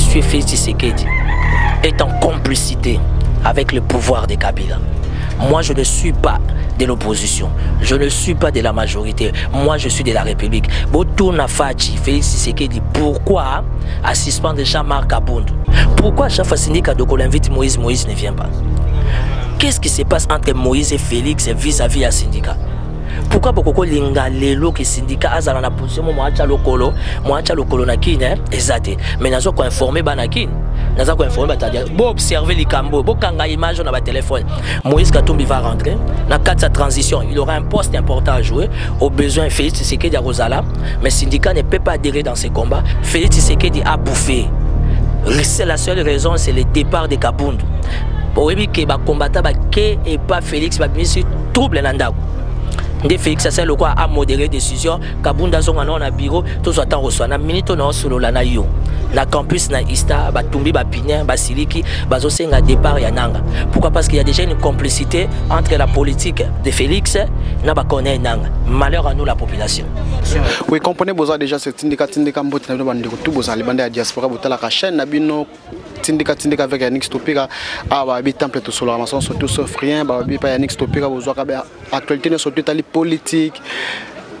M. Félix Tshisekedi est en complicité avec le pouvoir de Kabila. Moi, je ne suis pas de l'opposition. Je ne suis pas de la majorité. Moi, je suis de la République. Botouna Fachi, Félix Tshisekedi, pourquoi à suspendre Jean-Marc Aboundou? Pourquoi chaque fois syndicat de l'invite Moïse, Moïse ne vient pas? Qu'est-ce qui se passe entre Moïse et Félix vis-à-vis à syndicat? Pourquoi beaucoup linga lelo que syndicat azala na position mo acha lokolo na kine ezate mais nazo ko informer banakin nazo ko informer batadia bo observer les cambo bo kanga image na ba téléphone. Moïse Katumbi va rentrer na cadre de sa transition, il aura un poste important à jouer. Au besoin Félix Tshisekedi à Rosala, mais syndicat ne peut pas adhérer dans ces combats. Félix Tshisekedi a bouffé. C'est la seule raison, c'est le départ de Kabundu. Pour que ba combattant ba ke et pas Félix ba mis trouble nanda. Ndé Félix ça c'est le quoi à modérer décision Kabunda zonga na bureau tout soit temps reçoit na minute na solo la na yo na campus na Ista ba tumbi ba pinin ba siliki ba zo senga départ ya nanga. Pourquoi? Parce qu'il y a déjà une complicité entre la politique de Félix na ba connaît nanga. Malheur à nous la population. Oui, comprenez besoin déjà ce syndicat mbot na bande tout besoin les bandes diaspora botala ka chaîne na bino syndicat avec Yannick Stopira a ba bi temple to solo maçon surtout sauf rien ba bi pa Yannick Stopira besoin ka actualité surtout tali politique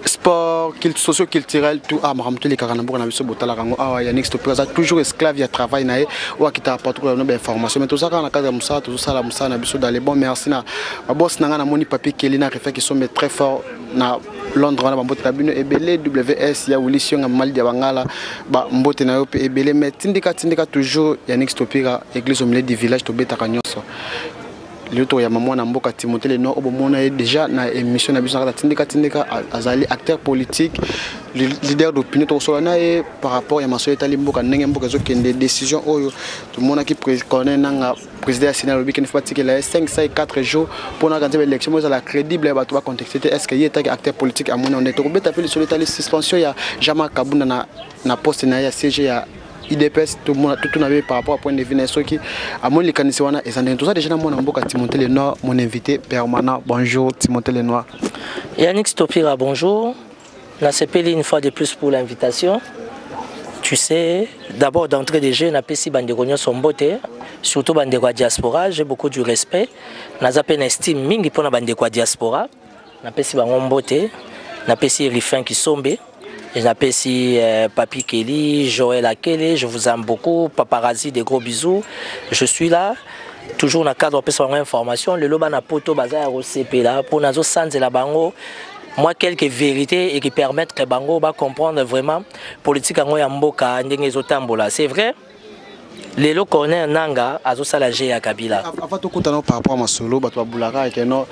sport socio-culturel tout à maramto les karanambo na biso botala kango a Yannick Stopira toujours esclave ya travail na ou qui t'a apporté une information mais tout ça quand na cadre musa tout ça la musa na biso dans les bons merci na boss na na moni papier kelina refait qui sont très fort na Londres na mbote na bino ebele WS ya Wilson na Mali ya Bangala ba mbote na yo pe ebele mais tindika toujours Yannick Stopira église au milieu du village to beta kanyoso l'autre ya maman na mboka Timothée le Nord obomona déjà na émission na biso na tindika azali acteur politique leader d'opinion to solana et par rapport ya maso etali mboka ndenge mboka zo kende décision oyo tout le monde qui connaît nanga président ya Sénat lobi ken fatike la 5-4 jours pour na quand élection moi la crédible ba to ba contexte est-ce que y est acteur politique à mon on est to beta pe sur l'état suspension ya Jean-Marc Kabunda na poste na ya CG ya IDPS tout le monde tout n'avait par rapport à point de vue ce qui à mon les canisiers wana et tout ça déjà mon mboka Timothée le Nord mon invité permanent bonjour Timothée le Noir. Yannick Stopira bonjour. Là c'est payé une fois de plus pour l'invitation. Tu sais d'abord d'entrée de jeu na pesi bande gonyo son beauté surtout bande kwa diaspora j'ai beaucoup du respect na zapen estime mingi pour na bande kwa diaspora na pesi bango beauté na pesi Rifin qui sombe. Je m'appelle Papi Kelly, Joël Akele, je vous aime beaucoup, Paparazzi, des gros bisous. Je suis là, toujours dans le cadre de l'information. Le loba na poto bazar au CP là, pour nazo sans la bango. Moi, quelques vérités et qui permettent que bango va comprendre vraiment politique en Yamboka, ndenge zotambola. C'est vrai? Les locaux connaissent Nanga, azo salagé à Kabila. Avant tout, par rapport à ma solo, batwa boulaka et que non.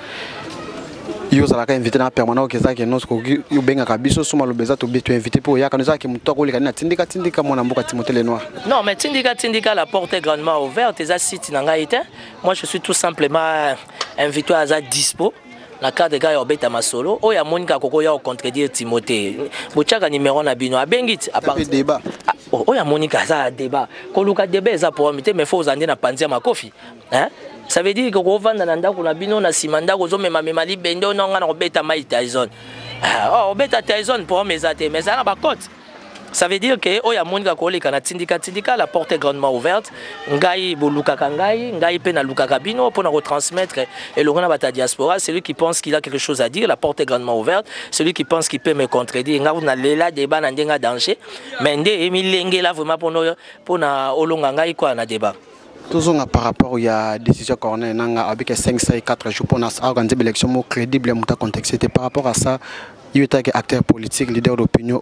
Yo zalaka invité na permanent okeza ke nos ko yo benga kabiso suma lobeza to bitu invité pour ya kanoza ke mutoko le kana tindika mona mboka Timothée le Noir. Non mais tindika la porte est grandement ouverte eza site nanga ite. Moi je suis tout simplement invité à za dispo na cadre de gars obeta masolo o ya monika koko ya contredire Timothée. Bochaka numéro na bino abengit à part débat. O ya monika za débat. Ko luka débat za pour mité mais faut zande na panzia makofi. Hein? Ça veut dire que quand on va dans la bino na simanda ko zo mema li bendo na ngana obeta mai Tyson. Oh obeta Tyson pour mes até mais ça na ba cote. Ça veut dire que oya monika ko le kana tindika la porte est grandement ouverte. Ngai boluka ngai pe na luka kabino pour na retransmettre et le rona bata diaspora, celui qui pense qu'il a quelque chose à dire, la porte est grandement ouverte. Celui qui pense qu'il peut me contredire, ngai na lela débat na ndenga danger. Mais ndé emilenge là vraiment pour na olonga ngai quoi na débat. Toujours par rapport à la décision corner avec 5-4 jours pour organiser l'élection crédible et contexte. C'était par rapport à ça, il y a des acteurs politiques, leaders d'opinion,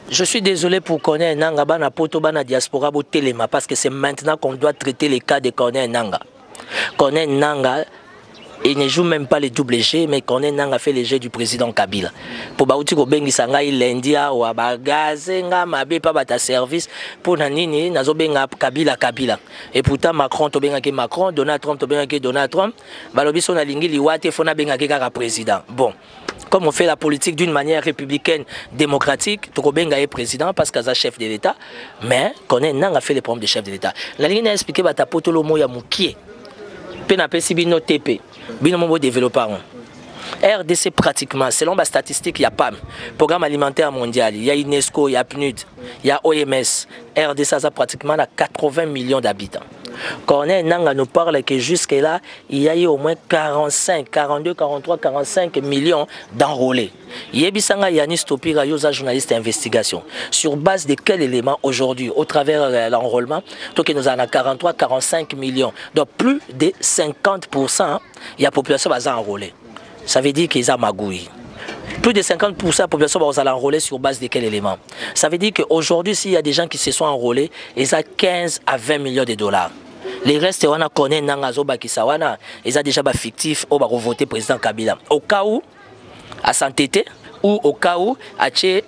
je suis désolé pour connaître Nanga bana poto bana diaspora bo téléma parce que c'est maintenant qu'on doit traiter les cas de connaître Nanga. Connaître Nanga il ne joue même pas les double G, mais qu'on a fait les jeux du président Kabila. Pour Baouti Kobengi Sanga, l'India ou Abagazenga, Mabe pas ta service pour Nanini, Nazobenga Kabila. Et pourtant Macron, Tobenga Macron, Donald Trump, Tobenga Donald Trump, Balobi son alingi liwate, Fona Benga président. Bon. Comme on fait la politique d'une manière républicaine, démocratique, Tokobenga est président parce qu'il est chef de l'État, mais qu'on a fait les problèmes de chef de l'État. La ligne a expliqué que Potolo Moya Moukié. Penapesi bino TP, bino mo développeur. RDC pratiquement, selon ma statistique, il y a PAM, Programme alimentaire mondial, il y a UNESCO, il y a PNUD, il y a OMS. RDC a pratiquement 80 millions d'habitants. Corneille Nangaa nous parle que jusque-là, il y a eu au moins 45, 42, 43, 45 millions d'enrôlés. Yebisanga Yanis Topira, Yosa journaliste d'investigation. Sur base de quel élément aujourd'hui, au travers l'enrôlement, donc nous en a 43, 45 millions. Donc plus de 50%, il y a la population qui va enrôler. Ça veut dire qu'ils ont magouille. Plus de 50% de la population va enrôler sur base de quel élément? Ça veut dire qu'aujourd'hui, s'il y a des gens qui se sont enrôlés, ils ont 15 à 20 millions de dollars. Les restes, on a connu Nangazo Bakisawana, ils ont déjà fictif au voter président Kabila. Au cas où, à s'entêter, ou au cas où, à Tché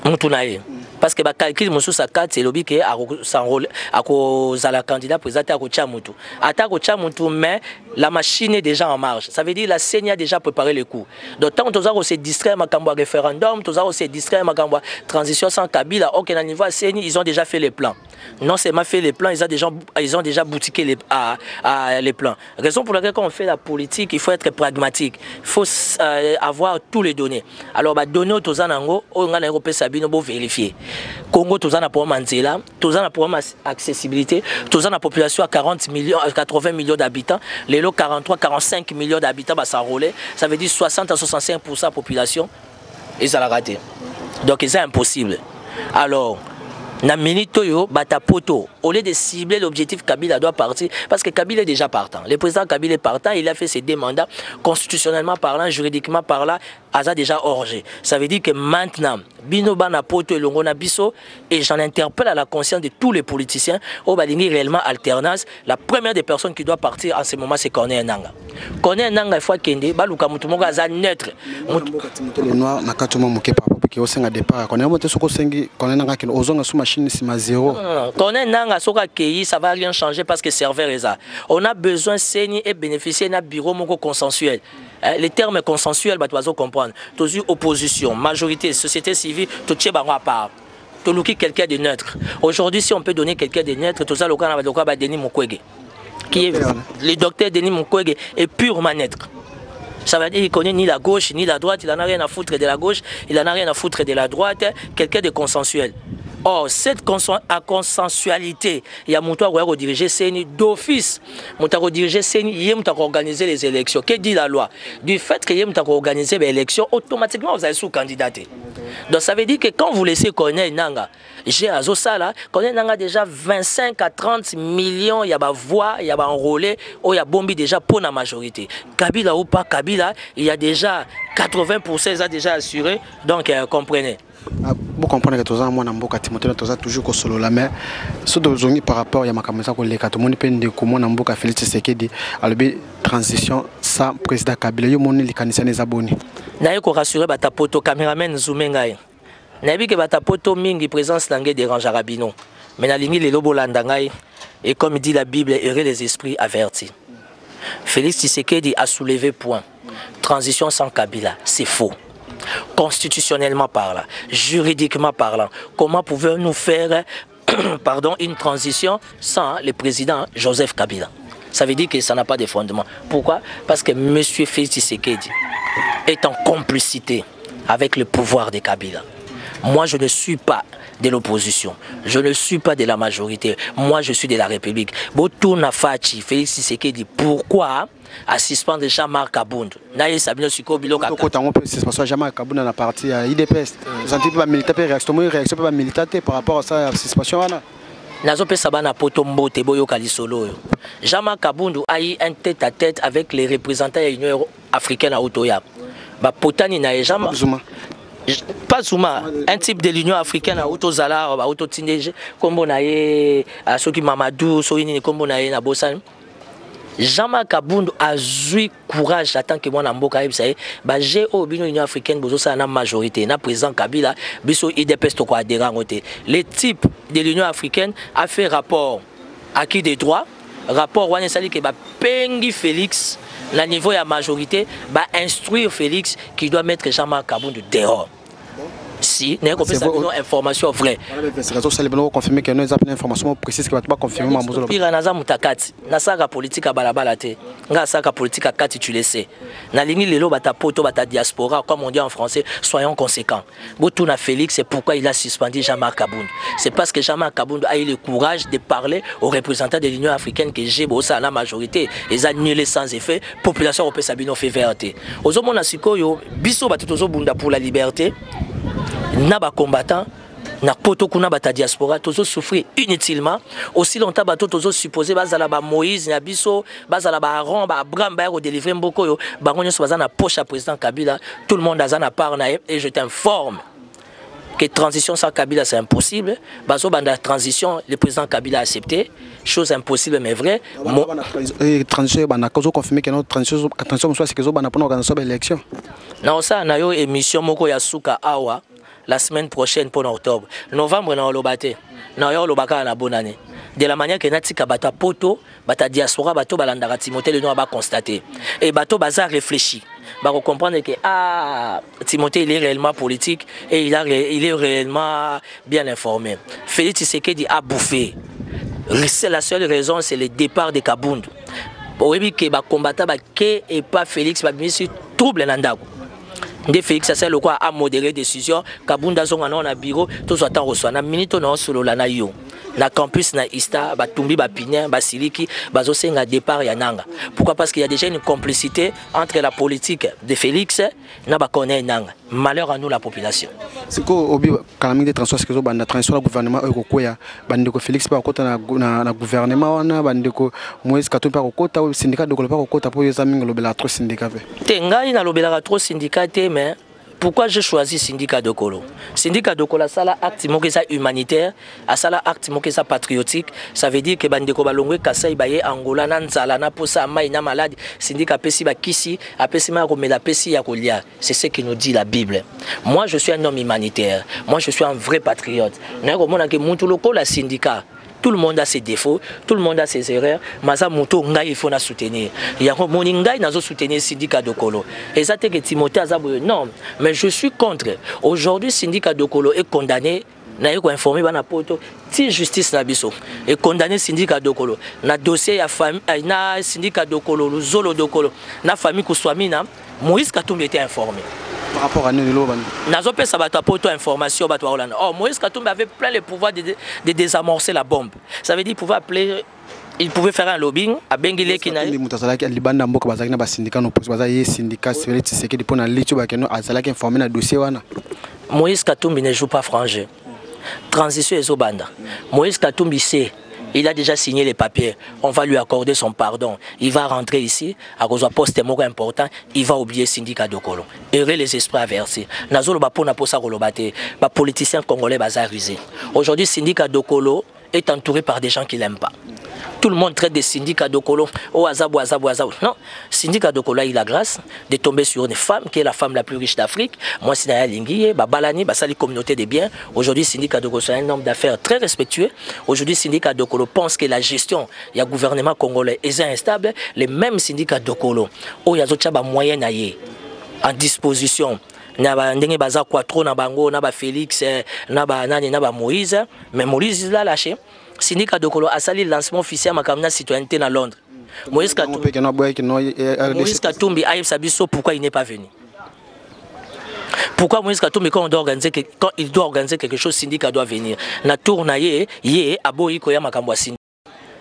Moutunaye. Parce que le calcul de sa carte, c'est lobby qui s'enrôle à cause de la candidat président à Kochamoutou. À Kochamoutou, mais la machine est déjà en marche. Ça veut dire que la CENI a déjà préparé le coup. Donc, tant que nous se distrait à référendum, nous se distrait à transition sans Kabila, au niveau de la CENI, ils ont déjà fait les plans. Non seulement fait les plans, ils ont déjà boutiqué les plans. Raison pour laquelle quand on fait la politique, il faut être pragmatique. Il faut avoir tous les données. Alors, donner aux Tozanango, on a Sabino pour vérifier. Congo, tous en pour Manzela, tous en pour accessibilité, tous en la population à 40 millions, 80 millions d'habitants, les lots 43, 45 millions d'habitants va s'enrôler, ça veut dire 60 à 65% de la population, ils ont raté. Donc c'est impossible. Alors, na minute yo batapoto au lieu de cibler l'objectif Kabila doit partir parce que Kabila est déjà partant. Le président Kabila est partant, il a fait ses deux mandats constitutionnellement parlant, juridiquement parlant, a déjà orgé. Ça veut dire que maintenant bino bana poto et longona biso et j'en interpelle à la conscience de tous les politiciens au balingi réellement alternance. La première des personnes qui doit partir en ce moment c'est Corneille Nangaa. Corneille Nangaa fois kende baluka mutu moko aza neutre. Le noir na katuma mokepa qui au sein départ. Corneille moto soko sengi Corneille Nangaa qui ozonga sous machine sima zéro. Corneille Nangaa soka kei ça va rien changer parce que serveur est ça. On a besoin saigner et bénéficier d'un bureau moko consensuel. Les termes consensuels, tu vas comprendre. Tu as opposition, majorité, société civile, tu as à part. Tu as quelqu'un de neutre. Aujourd'hui, si on peut donner quelqu'un de neutre, tu as le Denis Mukwege. Le docteur Denis Mukwege est purement neutre. Ça veut dire qu'il ne connaît ni la gauche ni la droite, il n'en a rien à foutre de la gauche, il n'en a rien à foutre de la droite, quelqu'un de consensuel. Or, cette consensualité, il y a mon toit qui a dirigé CENI d'office. Mon toit dirigé CENI, il y a organisé les élections. Que dit la loi? Du fait qu'il y a organisé les élections, automatiquement vous allez sous-candidater. Donc ça veut dire que quand vous laissez Corneille Nangaa, j'ai à Zosala, Corneille Nangaa déjà 25 à 30 millions, il y a des voix, il y a des enrôlés, il y a bombi déjà pour la majorité. Kabila ou pas Kabila, il y a déjà 80% ça déjà assuré, donc comprenez. Vous comprenez que tous les gens Timothée toujours solo la mais ce que par rapport à Makamasa que les quatre monde pende comment Namboka Félix Tshisekedi à la transition sans président Kabila yo moni likanisa les abonnés. Na ko rassurer batapoto cameraman zoomengai. Na bi ke batapoto mingi présence nangé dérange Rabino. Mais na lingi les lobo landangai et comme dit la Bible heureux les esprits avertis. Félix Tshisekedi a soulevé point. Transition sans Kabila, c'est faux. Constitutionnellement parlant, juridiquement parlant, comment pouvons-nous faire une transition sans le président Joseph Kabila? Ça veut dire que ça n'a pas de fondement. Pourquoi? Parce que M. Félix Tshisekedi est en complicité avec le pouvoir de Kabila. Moi, je ne suis pas de l'opposition. Je ne suis pas de la majorité. Moi, je suis de la République. Botouna Fachi, Félix Tshisekedi, pourquoi à suspendre Jean-Marc Aboundou? Naïe Sabino Siko Biloka. Quand on peut suspendre Jean-Marc Aboundou dans la partie IDPS, vous avez dit militaire réaction militaire par rapport à ça suspension là. Nazope Sabana Potombo Teboyo Kalisolo. Jean-Marc Aboundou a eu un tête-à-tête avec les représentants de l'Union africaine à Otoya. Ba Potani na Jean pas Zuma, un type de l'Union africaine à Otozala, à Ototindege, comme on a ceux qui Mamadou, Soini, comme on a na Bossan. Jean-Marc Aboundou a eu courage en tant que moi en Mboka j'ai au l'Union africaine besoin na majorité na président Kabila biso IDPS to ko adhérent côté le type de l'Union africaine a fait rapport acquis des droits rapport wana sali que ba pengi Félix la niveau ya majorité ba instruire Félix qui doit mettre Jean-Marc Aboundou dehors. si n'est une information vraie. Confirmer que nous avons une information précise qui va pas confirmer Mambozo. Pire naza mutakati, nasaka politique balabala te. Nga saka politique kati tu le sais. Na lingi lelo bata poto bata diaspora comme on dit en français, soyons conséquents. Botuna Félix, c'est pourquoi il a suspendu Jean-Marc Kabound. C'est parce que Jean-Marc Kabound a eu le courage de parler aux représentants de l'Union africaine que j'ai bossa la majorité, ils annulé sans effet, population européenne sabino fait vérité. Ozomona sikoyo biso batutozo bunda pour la liberté. Naba combattant na poto kuna bata diaspora tozo souffrir inutilement aussi longtemps bato tozo supposé bazala ba Moïse na biso bazala ba Aaron ba Abraham ba ko délivrer mboko yo bango nyoso bazana poche à président Kabila, tout le monde azana part na et je t'informe que transition sans Kabila c'est impossible. Bazo banda transition le président Kabila a accepté, chose impossible mais vrai. Transition banda kozo confirmer que notre transition soit c'est que zo banda pour organiser l'élection. Non ça na yo émission moko ya suka awa la semaine prochaine pour octobre. Novembre na olobate. Na yo olobaka na bonne année. De la manière que natika bata poto, bata diaspora bato balandaka Timothée le nom ba constater. Et bato baza réfléchi. Ba comprendre que Timothée il est réellement politique et il est réellement bien informé. Félix Tshisekedi a bouffé. C'est la seule raison, c'est le départ de Kabound. Pour que ba combattant ba ke et pas Félix ba mis sur trouble nandako. De Félix c'est le quoi a modéré décision Kabunda zonga na bureau tous attend reçoit na minute na solo la na yo na campus na Ista batumbi ba Pinien ba Siliki bazo senga départ ya nanga. Pourquoi? Parce qu'il y a déjà une complicité entre la politique de Félix na ba connaît nanga. Malheur à nous la population. C'est quoi obi calamité de transport que zo banda transport gouvernement ekokoya bandeko Félix pa kota na gouvernement wana bandeko Moïse Katumbi pa kota au syndicat de Kolopa kota pour les amis lobela trop syndicat. Tengai na lobela trop syndicat mais pourquoi j'ai choisi syndicat de Kolo? Syndicat de Kolo, ça la acte ça humanitaire, ça la acte ça patriotique. Ça veut dire que bandeko balongwe kasai baye Angola nanzala na posa mai na malade. Syndicat pesi ba kisi, apesi ma romela pesi ya kolia. C'est ce que nous dit la Bible. Moi je suis un homme humanitaire. Moi je suis un vrai patriote. Na ko mona ke mutu loko la syndicat. Tout le monde a ses défauts, tout le monde a ses erreurs. Maza Mouto Ngai il faut la soutenir. Il y a mon Ngai n'a pas soutenir le syndicat de Kolo. Et ça c'est que Timothée Azabouye. Non, mais je suis contre. Aujourd'hui, le syndicat de Kolo est condamné. Na yeko informé bana poto ti justice na biso et condamné syndicat de Kolo. Na dossier ya famille na syndicat de Kolo, le zolo de Kolo. Na famille Kouswamina, Moïse Katumbi était informé. Par rapport à nous, Nazopé Sabata Poto information. Oh, Moïse Katumbi avait plein le pouvoir de désamorcer la bombe. Ça veut dire qu'il pouvait appeler, il pouvait faire un lobbying à Benguele qui n'a pas. Moïse Katumbi ne joue pas franc jeu. Transition et Zobanda. Moïse Katumbi sait. Il a déjà signé les papiers. On va lui accorder son pardon. Il va rentrer ici, à cause d'un poste important, il va oublier le syndicat de Kolo. Errer les esprits avertis. Nazolo Bapona Posa Rolobate, les politiciens congolais bazarisés. Aujourd'hui, le syndicat de Kolo est entouré par des gens qui ne l'aiment pas. Tout le monde traite des syndicats de Kolo. Oh, azabou, azabou, azabou. Non, syndicat de Kolo a eu la grâce de tomber sur une femme qui est la femme la plus riche d'Afrique. Moi, c'est Naya Lingui, Balani, Basali communauté des biens. Aujourd'hui, syndicat de Kolo, c'est un homme d'affaires très respectueux. Aujourd'hui, syndicat de Kolo pense que la gestion, il y a un gouvernement congolais est instable. Les mêmes syndicats de Kolo, oh, il y a des moyens en disposition. Naba ndenge baza quattro na bango na ba Félix na ba nani na ba Moïse mais Moïse l'a lâché. Syndicat de Kolo a sali le lancement officiel ma kamina citoyenneté na Londres. Moïse Katumbi a sabiso pourquoi il n'est pas venu. Pourquoi Moïse Katumbi quand il doit organiser quelque chose syndicat doit venir. Na tournaye yé aboyi koya makambo syndicat.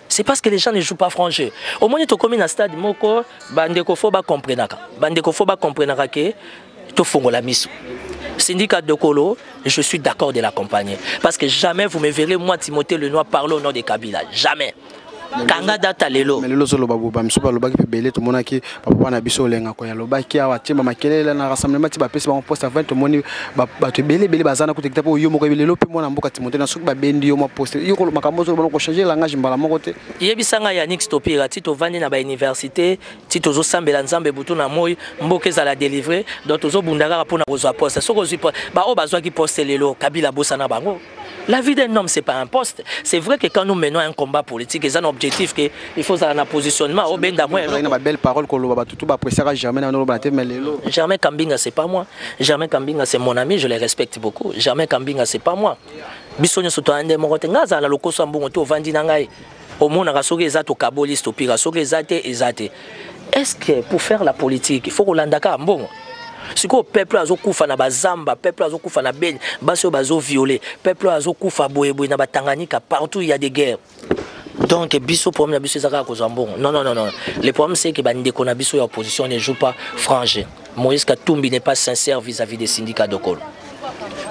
C'est parce que les gens ne jouent pas franc jeu. Au moins tu comme na stade moko bandeko fo ba comprenaka. Bandeko fo ba comprenaka que la mission. Syndicat de Kolo, je suis d'accord de l'accompagner. Parce que jamais vous me verrez, moi, Timothée Lenoir, parler au nom de Kabila. Jamais. Kanga data lelo. Mais lelo zolo babu bam soba loba ki belé to mona ki papa na biso lenga ko ya loba ki awa timba makelele na rassemblement ti ba pesi ba poste avant to moni ba to belé bazana ko tekita po yo moko belelo pe mona mboka Timothée na soki ba bendi yo mo poste yo ko makambo zo ko changer langage mbala moko te. Yebisanga ya Nix Topira ti to vandi na ba université ti to zo sambela nzambe butu na moyi mboka za la délivrer donc to zo bundaka pour na ko zo poste soko zo ba o bazwa ki poste lelo Kabila bosa na bango. La vie d'un homme, ce n'est pas un poste. C'est vrai que quand nous menons un combat politique, il y a un objectif qu'il faut avoir un positionnement. Il y a une belle parole que Germain Kambinga, ce n'est pas moi. Germain Kambinga, c'est mon ami, je le respecte beaucoup. Germain Kambinga, ce n'est pas moi. Bisogno soto ande morote ngaza na lokoso ambongo to vandi na ngai. Omona ka soki eza to kaboli to pira soki ezate ezate. Est-ce que pour faire la politique, il faut kolandaka mbongo? Si le peuple a kufa na bazamba, peuple a kufa na ben, baso bazo violé, peuple a kufa boyeboy na Tanganyika, partout il y a des guerres. Donc biso problème biso ezaka ko zambon. Non. Le problème c'est que bande qu'on a biso opposition ne joue pas frangé. Moïse Katumbi n'est pas sincère vis-à-vis des syndicats de Kolo.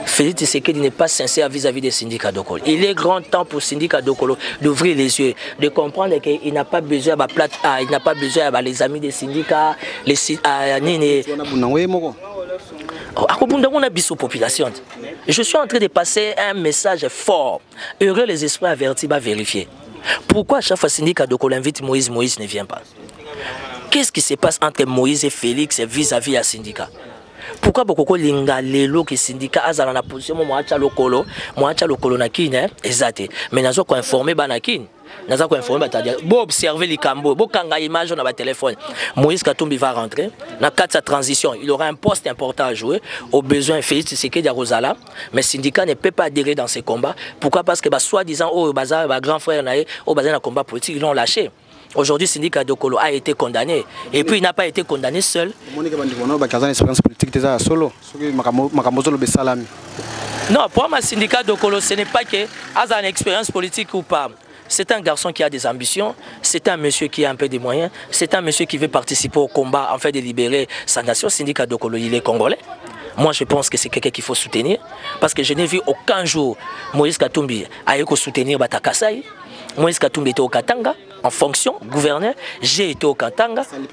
Félix Tshisekedi n'est pas sincère vis-à-vis des syndicats de Kolo. Il est grand temps pour les syndicats de Kolo d'ouvrir les yeux, de comprendre qu'il n'a pas besoin de plate A, il n'a pas besoin de les amis des syndicats, les population. Je suis en train de passer un message fort. Heureux les esprits avertis va vérifier. Pourquoi à chaque fois syndicat de Kolo invite Moïse ne vient pas? Qu'est-ce qui se passe entre Moïse et Félix vis-à-vis à syndicat? Pourquoi beaucoup linga lelo qui syndicat azala na position mo acha lokolo na kine ezate mais nazo ko informer banakin nazo ko informer batadia bo observer les cambo bo kanga image na ba téléphone. Moïse Katumbi va rentrer na cadre sa transition, il aura un poste important à jouer au besoin Félix Tshisekedi Rosala, mais syndicat ne peut pas adhérer dans ces combats. Pourquoi? Parce que soi-disant oh bazar ba grand frère naé au bazar na combat politique ils l'ont lâché. Aujourd'hui, le syndicat de Kolo a été condamné. Et puis, il n'a pas été condamné seul. Non, pour moi, le syndicat de Kolo, ce n'est pas qu'il a une expérience politique ou pas. C'est un garçon qui a des ambitions, c'est un monsieur qui a un peu de moyens, c'est un monsieur qui veut participer au combat en fait de libérer sa nation. Le syndicat de Kolo, il est congolais. Moi, je pense que c'est quelqu'un qu'il faut soutenir. Parce que je n'ai vu aucun jour Moïse Katumbi a soutenir Batakasai. Moïse Katumbi était au Katanga, en fonction, gouverneur. J'ai été au Katanga. Il est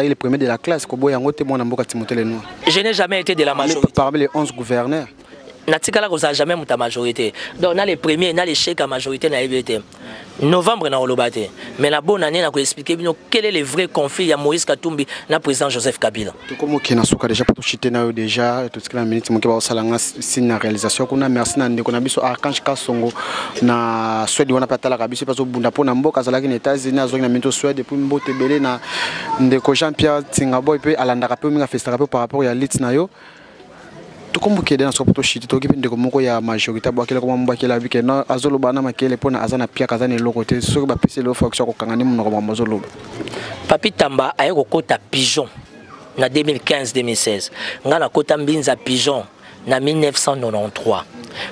le premier de la classe. Je n'ai jamais été de la majorité. Parmi les 11 gouverneurs. Natikala ko jamais muta majorité. Donc on a les premiers, on a les chèques à majorité na EBT. Novembre na olobate. Mais la bonne année na ko expliquer bino quel est le vrai conflit ya Moïse Katumbi na président Joseph Kabila. Tout comme qui na soka déjà pour chiter na déjà tout ce que la minute mo ke ba salanga signe na réalisation kuna merci na ndeko na biso Archange Kasongo na Suède wana patala ka biso parce bunda pona mboka zalaki na États-Unis azoki na minute Suède depuis mbote belé na ndeko Jean-Pierre Tsingabo et puis alanda ka pe minga festa par rapport ya lit na yo. Comme qui est dans ce poto chiti to kipende ko moko ya majorité bakela ko mbakela bike na azolo bana makele pona azana pia kazana lokote so ba pese lo fonction ko kangani muno ko mazolo. Papi Tamba aye ko kota pigeon na 2015-2016 ngana kota mbinza pigeon na 1993.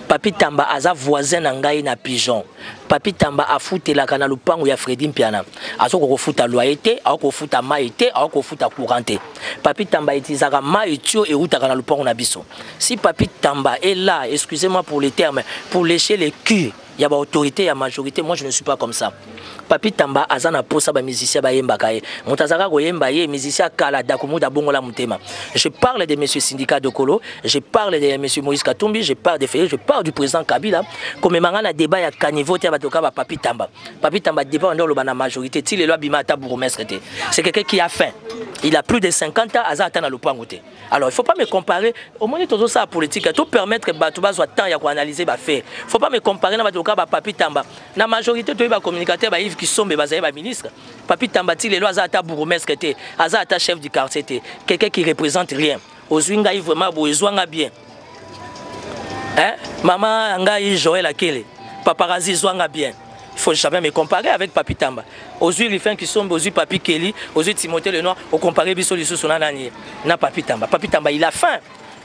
Papi Tamba aza voisin na ngai na pigeon. Papi Tamba a futelaka na lupango ya Fredi Mpiana. Azoko ko futa loyauté, ako futa maïté, ako futa couranté. Papi Tamba itisaka maïtio et utaka na lupango na biso. Si Papi Tamba est là, excusez-moi pour les termes, pour lécher les culs, il y a autorité, il y a majorité, moi je ne suis pas comme ça. Papi Tamba azana posa ba musicien ba yemba kaye. Montazaka ko yemba ye musicien kala dakomuda bongola mutema. Je parle de monsieur syndicat de Kolo, je parle de monsieur Moïse Katumbi, je parle de Félix, je parle du président Kabila. Comme mangana débat ya caniveau te batoka ba Papi Tamba. Papi Tamba débat dans la majorité, ti les lois bimata bourgmestre. C'est quelqu'un qui a faim. Il a plus de 50 ans, azata na lupangote. Alors il faut pas me comparer au moins tout ça politique, tout permettre batuba soit temps ya ko analyser ba fait. Faut pas me comparer na batoka ba Papi Tamba. Na majorité to ba communicateur ba qui sont mes ministres. Papi Tambati, les lois Azata bourgmestre, Azata chef du quartier, quelqu'un qui représente rien. Ozwinga vraiment besoin bien. Hein? Maman Ngaï Joël Akele, paparazzi Zwanga bien. Il faut jamais me comparer avec Papi Tamba. Ozwi Rifin qui sont Ozwi Papi Kelly, Ozwi Timothée Lenoir, au comparer Bisso Lissou na Papi Tamba. Papi Tamba il a faim.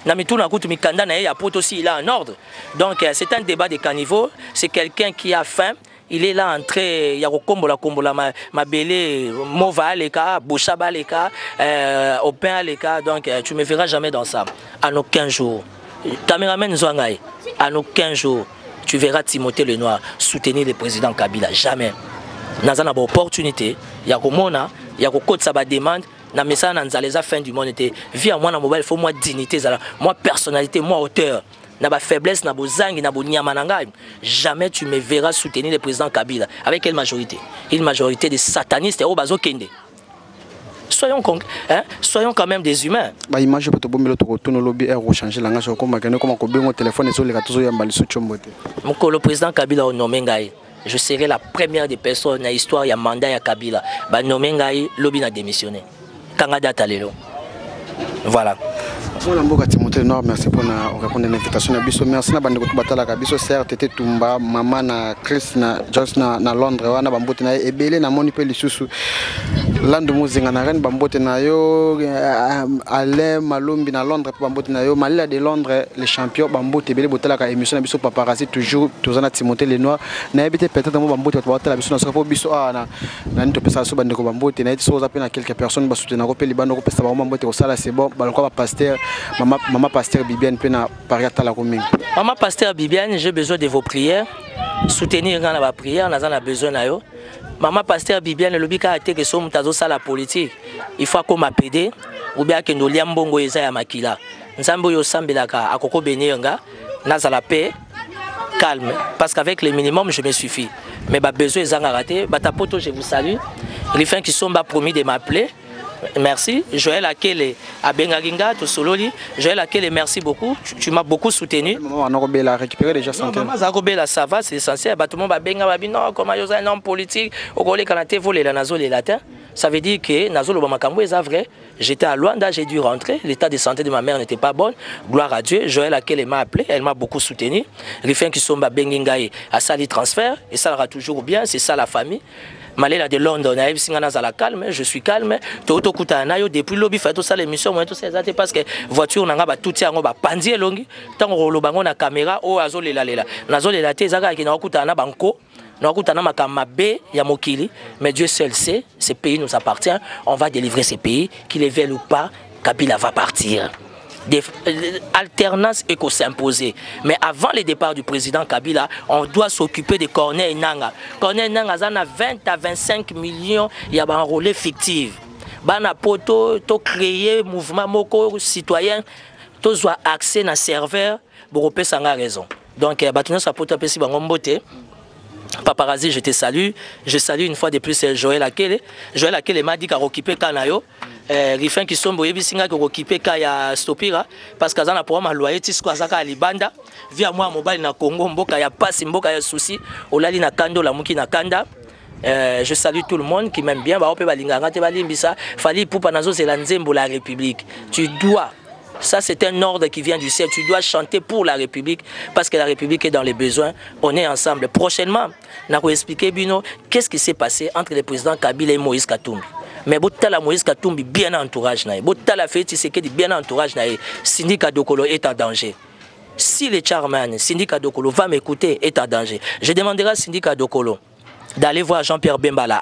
Namitouna Koutou Mikanda na ya pot aussi il a un ordre. Donc c'est un débat de caniveau, c'est quelqu'un qui a faim. Il est là entré, il y a kombola ma belé, mova leka, bouchaba leka, au pain leka, donc tu me verras jamais dans ça. En aucun jour. Caméraman Zouangaï, en aucun jour, tu verras Timothée Lenoir soutenir le président Kabila. Jamais. Nous avons une opportunité, il y a Komona, il y a Kokot Saba demande, na message dans les fin du monde était via moi na mobile, il faut moi dignité, moi personnalité, moi auteur. Na ba faiblesse, na bozangi, na bonyamananga. Jamais tu me verras soutenir le président Kabila. Avec quelle majorité? Une majorité de satanistes et au bazo kende. soyons quand même des humains. Bah image peut bomber l'autre retour no lobby air changer langage comme ko téléphone et sur les gâteaux ya mbali sochombote. Le président Kabila o nommé ngai. Je serai la première des personnes dans l'histoire ya mandat ya Kabila. Ba nommé ngai lobby na démissionné. Kanga data lelo. Voilà. Voilà, Timothée Noir, merci pour répondre à l'invitation. Merci à Bandeko Batala Kabiso, CRTT Tumba, Maman, na Chris, na Joyce, na Londres, na Bambote na Ebele, na Moni Peli Susu, Lando Muzinga na Rennes, Bambote na yo, Alain Malumbi na Londres, Bambote na yo, Malila de Londres, les champions, Bambote, Ebele Botala ka émission na biso paparazzi toujours, Tozana Timothée Lenoir, na ebite peut-être dans Bambote Batala biso na soko biso na nito pesa so Bandeko Bambote, na eti so zape na quelques personnes ba soutenir ko peli bando ko pesa ba Bambote ko sala c'est bon, ba ko pasteur Maman Pasteur Bibiane pena pariata la commune. Maman Pasteur Bibiane, j'ai besoin de vos prières. Soutenir dans la prière, nous avons besoin de vous. Maman Pasteur Bibiane, le but est que sommes dans la politique. Il faut qu'on m'aide ou bien que nous lions bongo eza ya makila. Nzambo yo sambelaka akoko benyenga, naza la paix, calme. Parce qu'avec le minimum, je me suffis. Mais bah besoin ezanga raté, batapoto je vous salue. Les fins qui sont promis de m'appeler. Merci. Joël Akele à Bengaringa, Tosololi. Joël Akele, merci beaucoup. Tu m'as beaucoup soutenu. Maman a récupéré déjà santé. Maman Zarobela, ça va, c'est essentiel. Tout le monde va benga, non, comment il y a un homme politique, au Golé Kanate volé la Nazo les latins. Ça veut dire que Nazo le Bamakambo est vrai. J'étais à Luanda, j'ai dû rentrer. L'état de santé de ma mère n'était pas bon. Gloire à Dieu. Joël Akele m'a appelé, elle m'a beaucoup soutenu. Les fins qui sont Bengingaï à Sali transfert, et ça ira toujours bien, c'est ça la famille. Malela de Londres, je suis calme. Depuis le lobby, fait tout ça l'émission, parce que voiture n'a pas tout ça, on va pandier longi. Tant qu'on le bango na caméra, oh azole la lela. Nazole la tête, zaka qui n'a pas na banco. Nous avons mais Dieu seul sait, ce pays nous appartient. On va délivrer ces pays, qu'ils les veulent ou pas, Kabila va partir. Alternance éco-s'imposer. Mais avant le départ du président Kabila, on doit s'occuper de Corneille Nanga. Corneille Nanga a 20 à 25 millions, il y a un relais fictif. Bana poto, to créer mouvement moko citoyen, to soit accès na serveur, Boropé Sanga raison. Donc, bâtiment sa poto pesi bangombote. Paparazzi, je te salue. Je salue une fois de plus Joël Akele. Joël Akele m'a dit qu'à occuper Kanayo. Rifin qui sont boyé bisinga qui occupé Kaya Stopira parce que na programme loyer tisco azaka alibanda via moi mobile na Congo mboka ya passe mboka ya souci olali na kando la muki na kanda. Je salue tout le monde qui m'aime bien ba ope balinganga te balimbisa fali poupa nazo c'est la nzembo la République. Tu dois. Ça, c'est un ordre qui vient du ciel. Tu dois chanter pour la République parce que la République est dans les besoins. On est ensemble. Prochainement, on va expliquer qu'est-ce qui s'est passé entre le président Kabila et Moïse Katumbi. Mais Botala Moïse Katumbi bien entourage. Botala Feti Sekedi bien entourage. Syndicat Dokolo est en danger. Si le chairman, Syndicat Dokolo, va m'écouter, est en danger, je demanderai à Syndicat Dokolo d'aller voir Jean-Pierre Bembala.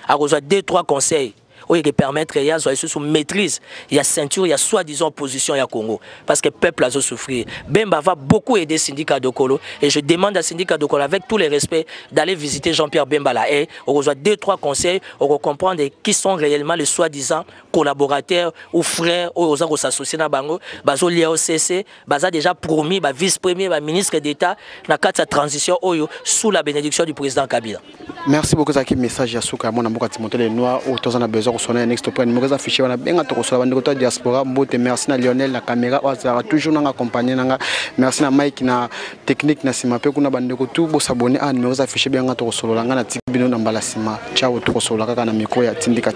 À rejoindre 2-3 conseils. Oui, qui permettre qu'il y ait sous maîtrise, il y a ceinture, il y a soi-disant opposition au Congo. Parce que le peuple a souffert. Bemba va beaucoup aider le syndicat de Kolo. Et je demande à syndicat de Kolo, avec tous les respects, d'aller visiter Jean-Pierre Bembala. Et on reçoit 2-3 conseils, on va comprendre qui sont réellement les soi-disant collaborateurs ou frères, ou aux associés dans Bango, bazo lié au CC, baza déjà promis, vice-premier, ministre d'État, dans le cadre de transition sous la bénédiction du président Kabila. Merci beaucoup za message ya suka mona mboka Timothée Lenoir au tozana besoin ko sona next point numéro affiché wana benga to ko sola bandeko to diaspora mbote merci na Lionel na caméra wa toujours na accompagner nanga merci na Mike na technique na sima pe kuna bandeko tout bo s'abonner à numéro affiché benga to ko solo nga na tikbino na mbala sima ciao to ko sola kaka na micro ya tindika.